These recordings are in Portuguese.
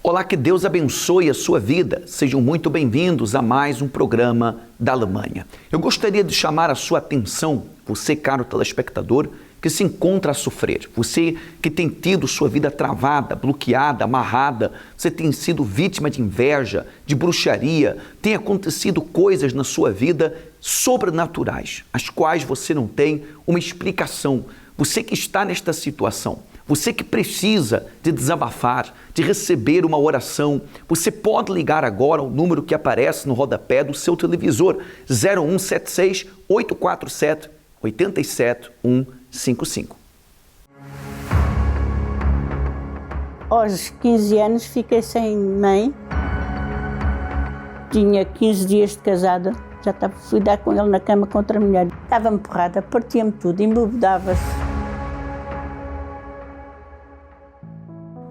Olá, que Deus abençoe a sua vida. Sejam muito bem-vindos a mais um programa da Alemanha. Eu gostaria de chamar a sua atenção, você, caro telespectador, que se encontra a sofrer. Você que tem tido sua vida travada, bloqueada, amarrada, você tem sido vítima de inveja, de bruxaria, tem acontecido coisas na sua vida sobrenaturais, as quais você não tem uma explicação. Você que está nesta situação, você que precisa de desabafar, de receber uma oração, você pode ligar agora ao número que aparece no rodapé do seu televisor, 0176 847 87155. Aos 15 anos fiquei sem mãe, tinha 15 dias de casada, fui dar com ele na cama com outra mulher. Dava-me porrada, partia-me tudo, embebedava-se.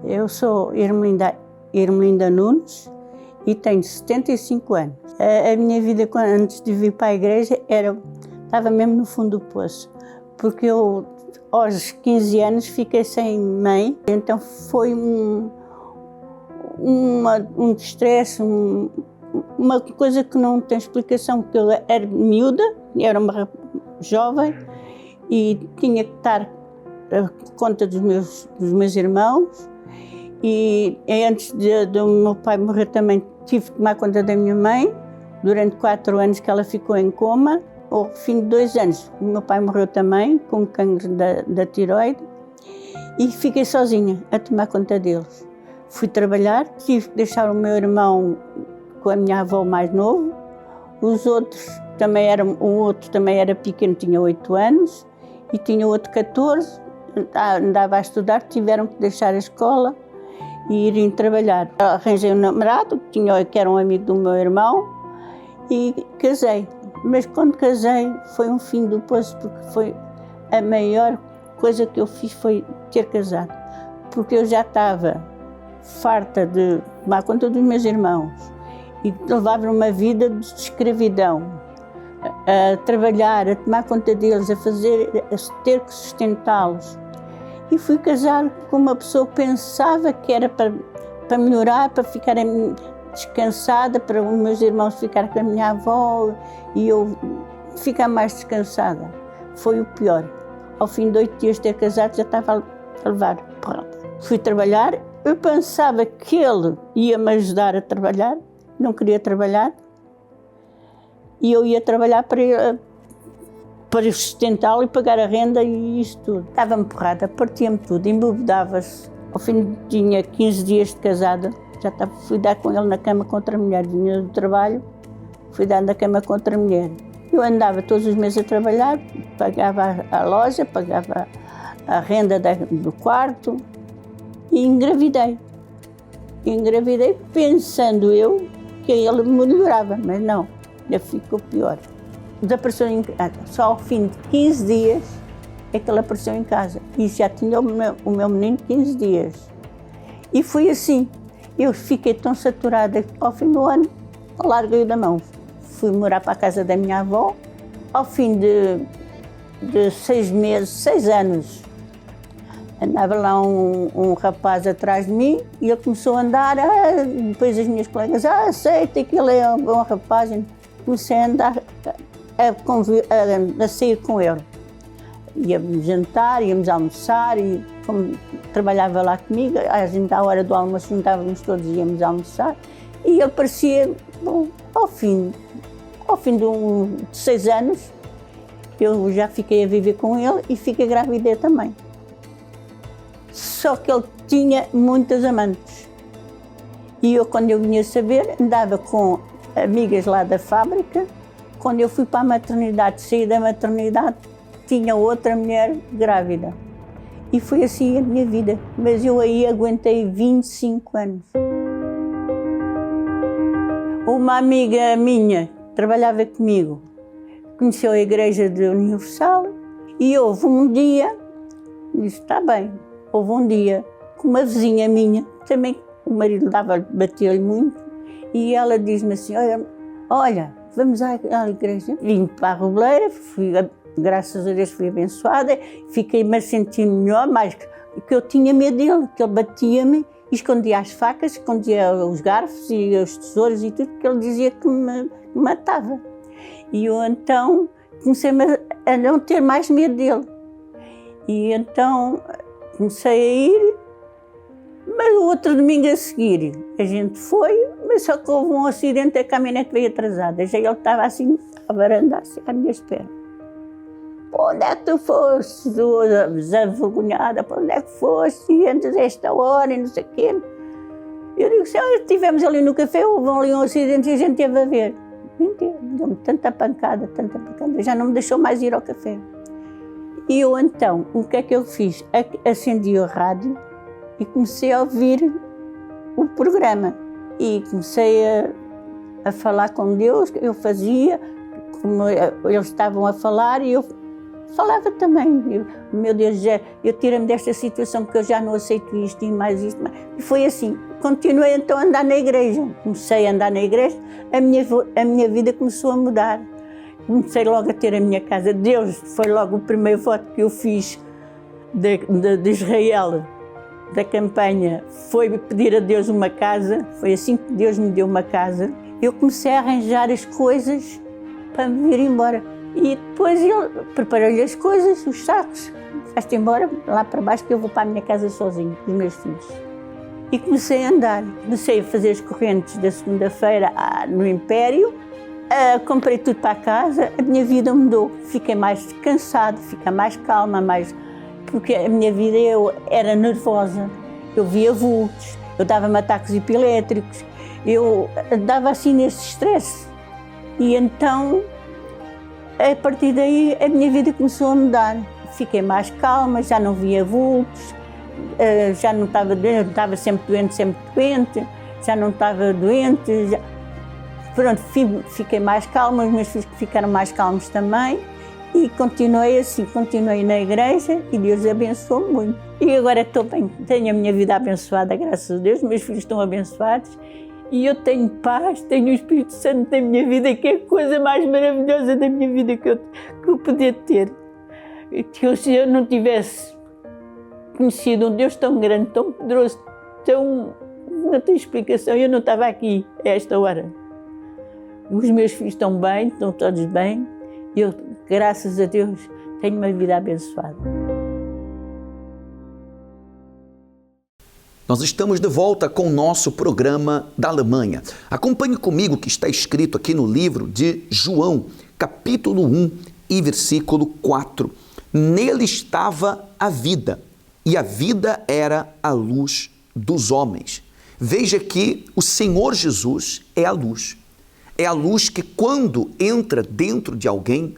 Eu sou Irmelinda Nunes e tenho 75 anos. A minha vida antes de vir para a igreja estava mesmo no fundo do poço, porque eu aos 15 anos fiquei sem mãe, então foi um estresse, uma coisa que não tem explicação, porque eu era miúda, era uma jovem e tinha que estar a conta dos meus irmãos. E antes do meu pai morrer também tive que tomar conta da minha mãe, durante 4 anos que ela ficou em coma. Ao fim de 2 anos, o meu pai morreu também, com cancro da tireoide, e fiquei sozinha a tomar conta deles. Fui trabalhar, tive que deixar o meu irmão com a minha avó mais novo, o outro também era pequeno, tinha 8 anos, e tinha outro 14, andava a estudar, tiveram que deixar a escola e irem trabalhar. Arranjei um namorado, que era um amigo do meu irmão, e casei. Mas quando casei foi um fim do poço, porque foi a maior coisa que eu fiz foi ter casado. Porque eu já estava farta de tomar conta dos meus irmãos e de levar uma vida de escravidão, a trabalhar, a tomar conta deles, a ter que sustentá-los. E fui casar com uma pessoa que pensava que era para melhorar, para ficar descansada, para os meus irmãos ficarem com a minha avó e eu ficar mais descansada. Foi o pior. Ao fim de 8 dias de ter casado, já estava a levar porrada. Fui trabalhar, eu pensava que ele ia me ajudar a trabalhar, não queria trabalhar, e eu ia trabalhar para sustentá-lo e pagar a renda e isso tudo. Dava-me porrada, partia-me tudo, embebedava-se. Ao fim tinha 15 dias de casada, fui dar com ele na cama com outra mulher, vinha do trabalho, fui dar na cama com outra mulher. Eu andava todos os meses a trabalhar, pagava a loja, pagava a renda do quarto e engravidei. Engravidei pensando eu que ele melhorava, mas não, ainda ficou pior. Desapareceu em casa, só ao fim de 15 dias é que ele apareceu em casa. E já tinha o meu menino 15 dias. E foi assim. Eu fiquei tão saturada que ao fim do ano, larguei-o da mão. Fui morar para a casa da minha avó. Ao fim de 6 anos, andava lá um rapaz atrás de mim e ele começou a andar. Depois as minhas colegas, aceita que ele é um bom rapaz. Comecei a andar, a sair com ele. Íamos jantar, íamos almoçar e como trabalhava lá comigo, à hora do almoço juntávamos todos e íamos almoçar e ele parecia, bom, ao fim de 6 anos, eu já fiquei a viver com ele e fiquei grávida também. Só que ele tinha muitas amantes e eu, quando eu vinha saber, andava com amigas lá da fábrica. Quando eu fui para a maternidade, saí da maternidade, tinha outra mulher grávida. E foi assim a minha vida. Mas eu aí aguentei 25 anos. Uma amiga minha trabalhava comigo, conheceu a igreja de Universal e houve um dia, disse, está bem, houve um dia com uma vizinha minha, também o marido batia-lhe muito, e ela diz-me assim, olha, vamos à igreja. Vim para a Robleira, graças a Deus fui abençoada, fiquei-me a sentir melhor, mas que eu tinha medo dele, que ele batia-me escondia as facas, escondia os garfos e os tesouros e tudo, porque ele dizia que me matava. E eu então comecei a não ter mais medo dele. E então comecei a ir, mas o outro domingo a seguir a gente foi, mas só que houve um acidente, a caminhonete veio atrasada. Já ele estava assim, à varanda, assim, à minha espera. Para onde é que tu foste, desenvergonhada? Para onde é que foste? E antes desta hora e não sei o quê. Eu digo, se estivemos ali no café, houve ali um acidente e a gente teve a ver. Mentira, deu-me tanta pancada, já não me deixou mais ir ao café. E eu então, o que é que eu fiz? Acendi o rádio e comecei a ouvir o programa. E comecei a falar com Deus, eu fazia, como eles estavam a falar e eu falava também. Meu Deus, eu tiro-me desta situação porque eu já não aceito isto e mais isto. E foi assim, continuei então a andar na igreja. Comecei a andar na igreja, a minha vida começou a mudar. Comecei logo a ter a minha casa. Deus foi logo o primeiro voto que eu fiz de Israel, da campanha, foi pedir a Deus uma casa. Foi assim que Deus me deu uma casa. Eu comecei a arranjar as coisas para me vir embora. E depois eu preparei-lhe as coisas, os sacos, vai-te embora lá para baixo que eu vou para a minha casa sozinho, com os meus filhos. E comecei a andar, comecei a fazer as correntes da segunda-feira no Império, comprei tudo para a casa, a minha vida mudou, fiquei mais cansada, fiquei mais calma, porque a minha vida eu era nervosa, eu via vultos, eu dava-me ataques epilétricos, eu andava assim nesse estresse. E então, a partir daí, a minha vida começou a mudar. Fiquei mais calma, já não via vultos, já não estava doente, estava sempre doente, já não estava doente. Pronto, fiquei mais calma, os meus filhos ficaram mais calmos também. E continuei assim, continuei na igreja e Deus abençoou muito. E agora estou bem, tenho a minha vida abençoada, graças a Deus, meus filhos estão abençoados. E eu tenho paz, tenho o Espírito Santo na minha vida, que é a coisa mais maravilhosa da minha vida que eu podia ter. Se eu não tivesse conhecido um Deus tão grande, tão poderoso, não tem explicação, eu não estava aqui a esta hora. Os meus filhos estão bem, estão todos bem. Eu, graças a Deus, tenho uma vida abençoada. Nós estamos de volta com o nosso programa da Alemanha. Acompanhe comigo o que está escrito aqui no livro de João, capítulo 1 e versículo 4. Nele estava a vida, e a vida era a luz dos homens. Veja que o Senhor Jesus é a luz. É a luz que, quando entra dentro de alguém,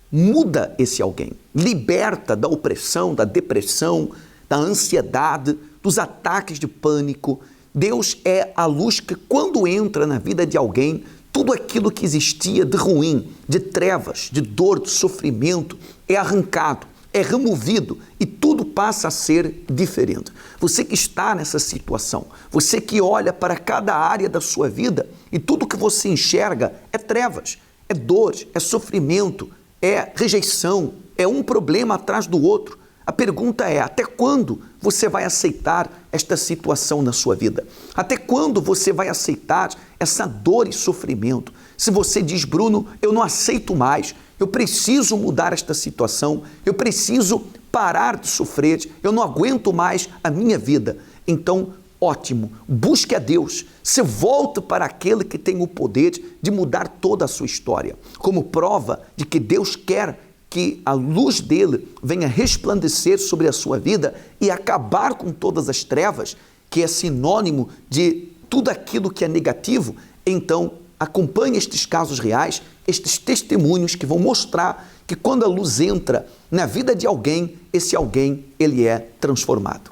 muda esse alguém, liberta da opressão, da depressão, da ansiedade, dos ataques de pânico. Deus é a luz que, quando entra na vida de alguém, tudo aquilo que existia de ruim, de trevas, de dor, de sofrimento, é arrancado, é removido e tudo passa a ser diferente. Você que está nessa situação, você que olha para cada área da sua vida e tudo que você enxerga é trevas, é dor, é sofrimento, é rejeição, é um problema atrás do outro. A pergunta é, até quando você vai aceitar esta situação na sua vida? Até quando você vai aceitar essa dor e sofrimento? Se você diz, Bruno, eu não aceito mais, eu preciso mudar esta situação, eu preciso parar de sofrer, eu não aguento mais a minha vida. Então, ótimo, busque a Deus, se volte para aquele que tem o poder de mudar toda a sua história. Como prova de que Deus quer que a luz dele venha resplandecer sobre a sua vida e acabar com todas as trevas, que é sinônimo de tudo aquilo que é negativo. Então, acompanhe estes casos reais, estes testemunhos que vão mostrar que quando a luz entra na vida de alguém, esse alguém, ele é transformado.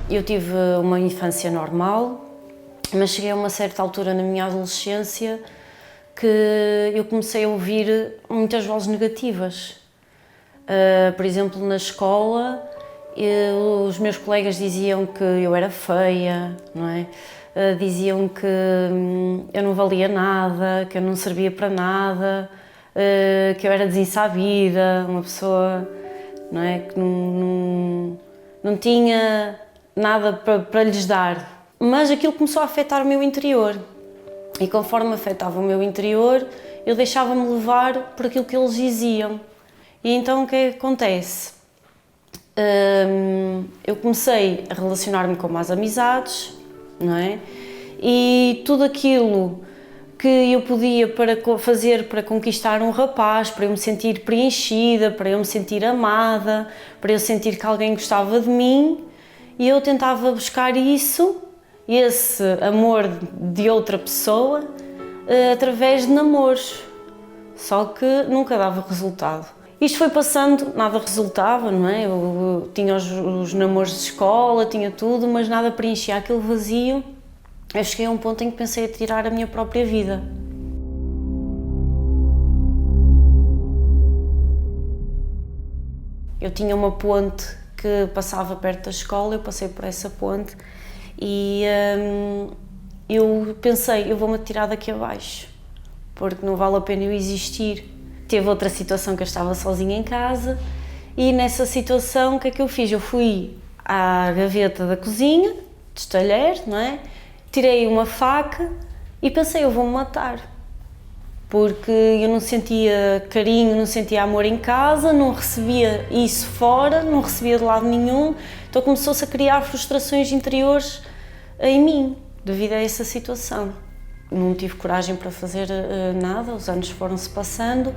Eu tive uma infância normal, mas cheguei a uma certa altura na minha adolescência que eu comecei a ouvir muitas vozes negativas. Por exemplo, na escola, os meus colegas diziam que eu era feia, não é? Diziam que eu não valia nada, que eu não servia para nada, que eu era desinsabida, uma pessoa, não é? Que não tinha nada para lhes dar. Mas aquilo começou a afetar o meu interior. E conforme afetava o meu interior, eu deixava-me levar por aquilo que eles diziam. E então o que é que acontece? Eu comecei a relacionar-me com mais amizades, não é? E tudo aquilo que eu podia fazer para conquistar um rapaz, para eu me sentir preenchida, para eu me sentir amada, para eu sentir que alguém gostava de mim, e eu tentava buscar isso, esse amor de outra pessoa, através de namoros, só que nunca dava resultado. Isto foi passando, nada resultava, não é? Eu tinha os namoros de escola, tinha tudo, mas nada preenchia aquele vazio. Eu cheguei a um ponto em que pensei a tirar a minha própria vida. Eu tinha uma ponte que passava perto da escola, eu passei por essa ponte e eu pensei, eu vou-me atirar daqui abaixo, porque não vale a pena eu existir. Teve outra situação que eu estava sozinha em casa e nessa situação o que é que eu fiz? Eu fui à gaveta da cozinha, dos talheres, não é? Tirei uma faca e pensei, eu vou-me matar. Porque eu não sentia carinho, não sentia amor em casa, não recebia isso fora, não recebia de lado nenhum. Então começou-se a criar frustrações interiores em mim, devido a essa situação. Não tive coragem para fazer nada, os anos foram-se passando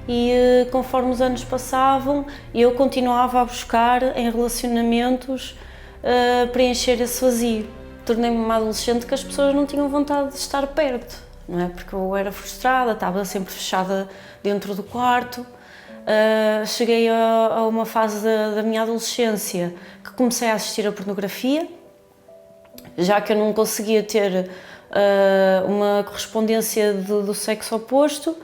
e conforme os anos passavam, eu continuava a buscar em relacionamentos preencher esse vazio. Tornei-me uma adolescente que as pessoas não tinham vontade de estar perto, não é? Porque eu era frustrada, estava sempre fechada dentro do quarto. Cheguei a uma fase da minha adolescência que comecei a assistir a pornografia, já que eu não conseguia ter uma correspondência do sexo oposto,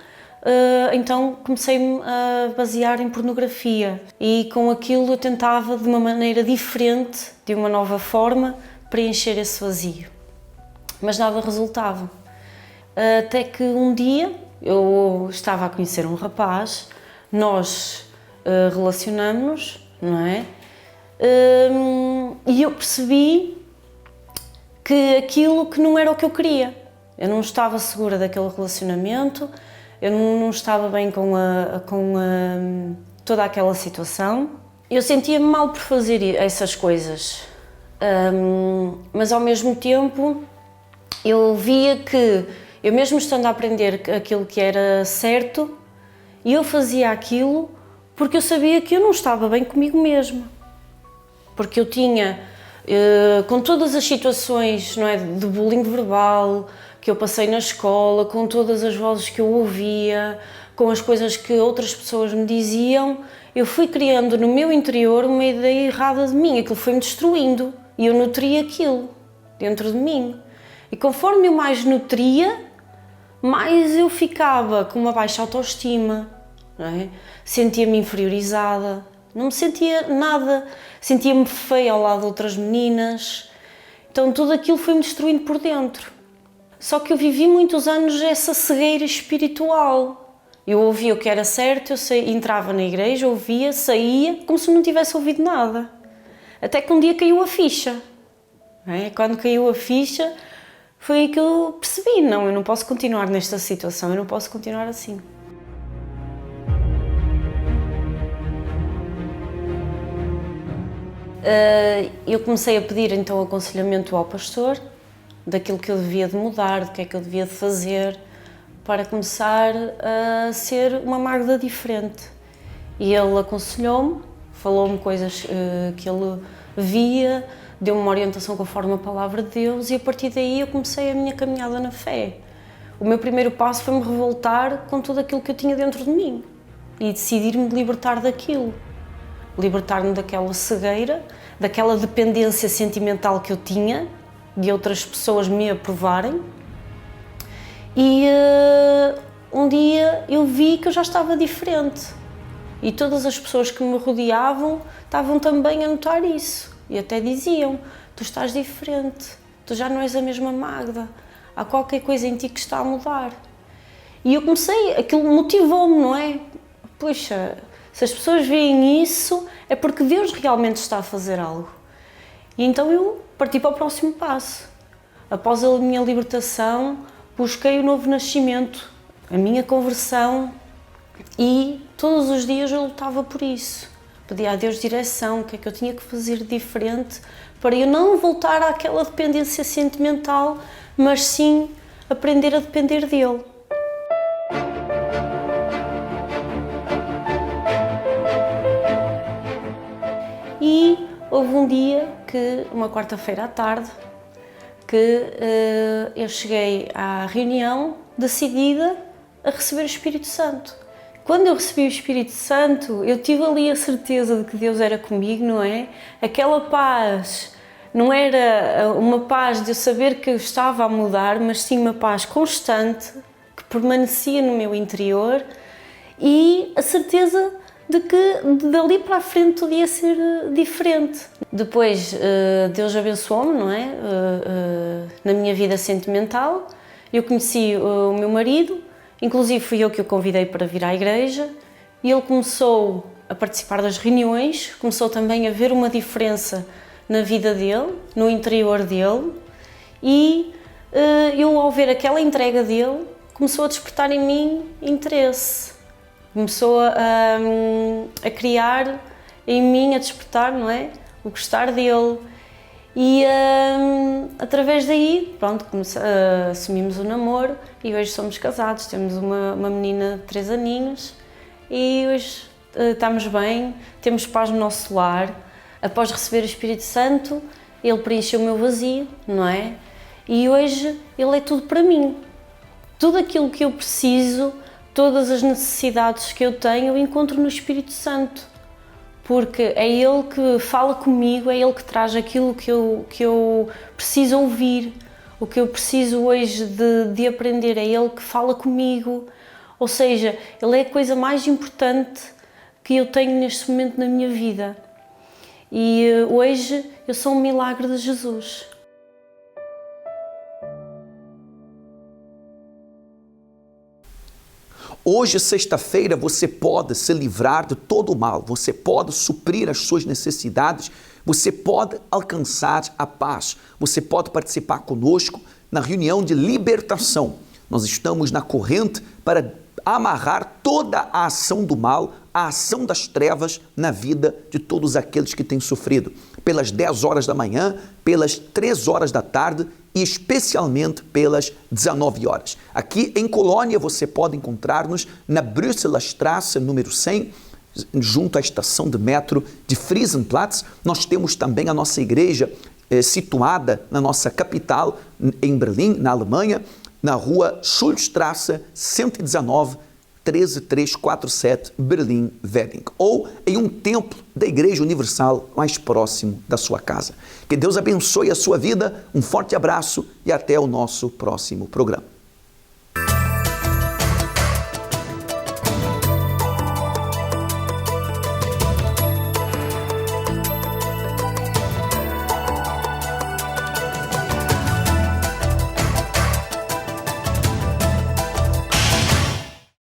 então comecei-me a basear em pornografia e com aquilo eu tentava de uma maneira diferente, de uma nova forma, preencher esse vazio. Mas nada resultava. Até que um dia eu estava a conhecer um rapaz, nós relacionamos-nos, não é? E eu percebi que aquilo que não era o que eu queria. Eu não estava segura daquele relacionamento, eu não estava bem com toda aquela situação. Eu sentia-me mal por fazer essas coisas, mas ao mesmo tempo eu via que, eu mesmo estando a aprender aquilo que era certo, eu fazia aquilo porque eu sabia que eu não estava bem comigo mesma. Porque eu tinha, com todas as situações, não é, de bullying verbal que eu passei na escola, com todas as vozes que eu ouvia, com as coisas que outras pessoas me diziam, eu fui criando no meu interior uma ideia errada de mim, aquilo foi-me destruindo e eu nutria aquilo dentro de mim. E conforme eu mais nutria, mais eu ficava com uma baixa autoestima, não é? Sentia-me inferiorizada, não me sentia nada, sentia-me feia ao lado de outras meninas, então tudo aquilo foi-me destruindo por dentro. Só que eu vivi muitos anos essa cegueira espiritual. Eu ouvia o que era certo, entrava na igreja, ouvia, saía, como se não tivesse ouvido nada. Até que um dia caiu a ficha. Não é? Quando caiu a ficha, foi aí que eu percebi, não, eu não posso continuar nesta situação, eu não posso continuar assim. Eu comecei a pedir então aconselhamento ao pastor, daquilo que eu devia de mudar, do que é que eu devia de fazer, para começar a ser uma Magda diferente. E ele aconselhou-me, falou-me coisas que ele via, deu-me uma orientação conforme a palavra de Deus e a partir daí eu comecei a minha caminhada na fé. O meu primeiro passo foi me revoltar com tudo aquilo que eu tinha dentro de mim e decidir-me libertar daquilo. Libertar-me daquela cegueira, daquela dependência sentimental que eu tinha, de outras pessoas me aprovarem. E um dia eu vi que eu já estava diferente. E todas as pessoas que me rodeavam estavam também a notar isso. E até diziam, tu estás diferente, tu já não és a mesma Magda, há qualquer coisa em ti que está a mudar. E eu comecei, aquilo motivou-me, não é? Poxa, se as pessoas veem isso, é porque Deus realmente está a fazer algo. E então eu parti para o próximo passo. Após a minha libertação, busquei o novo nascimento, a minha conversão, e todos os dias eu lutava por isso. Pedia a Deus direção, o que é que eu tinha que fazer de diferente, para eu não voltar àquela dependência sentimental, mas sim aprender a depender dele. E houve um dia, uma quarta-feira à tarde, que eu cheguei à reunião decidida a receber o Espírito Santo. Quando eu recebi o Espírito Santo, eu tive ali a certeza de que Deus era comigo, não é? Aquela paz não era uma paz de eu saber que eu estava a mudar, mas sim uma paz constante, que permanecia no meu interior, e a certeza de que dali para a frente tudo ia ser diferente. Depois Deus abençoou-me, não é? Na minha vida sentimental. Eu conheci o meu marido, inclusive fui eu que o convidei para vir à igreja, e ele começou a participar das reuniões, começou também a ver uma diferença na vida dele, no interior dele, e eu, ao ver aquela entrega dele, começou a despertar em mim interesse. Começou a criar em mim, a despertar, não é? O gostar dele. E através daí, pronto, assumimos o namoro e hoje somos casados. Temos uma menina de 3 aninhos e hoje estamos bem, temos paz no nosso lar. Após receber o Espírito Santo, ele preencheu o meu vazio, não é? E hoje ele é tudo para mim. Tudo aquilo que eu preciso, todas as necessidades que eu tenho, eu encontro no Espírito Santo, porque é Ele que fala comigo, é Ele que traz aquilo que eu preciso ouvir, o que eu preciso hoje de aprender, é Ele que fala comigo, ou seja, Ele é a coisa mais importante que eu tenho neste momento na minha vida. E hoje eu sou um milagre de Jesus. Hoje, sexta-feira, você pode se livrar de todo o mal, você pode suprir as suas necessidades, você pode alcançar a paz, você pode participar conosco na reunião de libertação. Nós estamos na corrente para amarrar toda a ação do mal, a ação das trevas na vida de todos aqueles que têm sofrido. Pelas 10 horas da manhã, pelas 3 horas da tarde e especialmente pelas 19 horas. Aqui em Colônia você pode encontrar-nos na Brüsselerstraße, número 100, junto à estação de metro de Friesenplatz. Nós temos também a nossa igreja situada na nossa capital, em Berlim, na Alemanha, na rua Schulstrasse 119, 13347, Berlim-Wedding, ou em um templo da Igreja Universal mais próximo da sua casa. Que Deus abençoe a sua vida, um forte abraço e até o nosso próximo programa.